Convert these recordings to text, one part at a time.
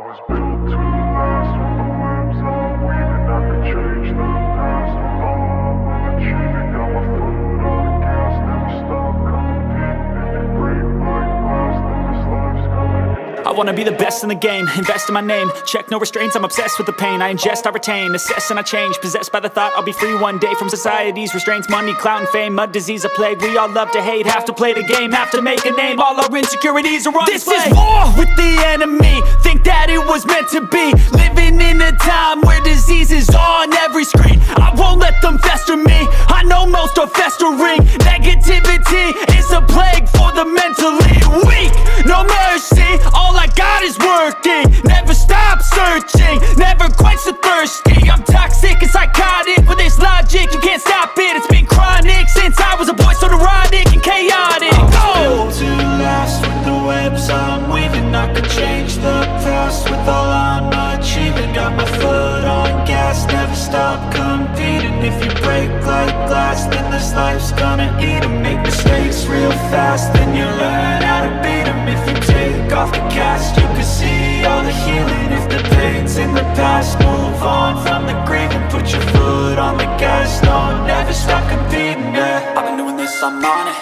was built to last with the webs I'm weaving. I could change the past with all I'm achieving. Got my foot on the gas, never stop competing. If you break like glass, then this life's gonna end. I wanna be the best in the game, invest in my name. Check no restraints, I'm obsessed with the pain. I ingest, I retain, assess and I change. Possessed by the thought I'll be free one day from society's restraints. Money, clout and fame, mud, disease, a plague. We all love to hate, have to play the game, have to make a name. All our insecurities are on display. This is war with the enemy, think that it was meant to be. Living in a time where disease is on every screen. I won't let them fester me, I know most are festering. Negativity is a plague for the mentally weak. No mercy, all I got is working. Never stop searching, never quench the thirsty. I'm toxic and psychotic, with this logic you can't stop it. It's been chronic since I was a boy, so neurotic and chaotic. Built to last with the webs I'm weaving. I could change the past with all I'm achieving. Got my foot on gas, never stop competing. If you break like glass, then this life's gonna eat 'em. Make mistakes real fast, then you learn how to beat 'em. If you take off the cast, you can see all the healing. If the pain's in the past, move on from the grieving. Put your foot on the gas, no, never stop competing, yeah. I've been doing this, I'm on it.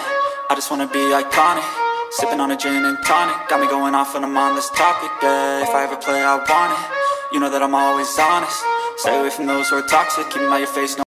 I just wanna be iconic. Sipping on a gin and tonic, got me going off when I'm on this topic, yeah. If I ever play, I want it. You know that I'm always honest. Stay away from those who are toxic, keep 'em out your face, no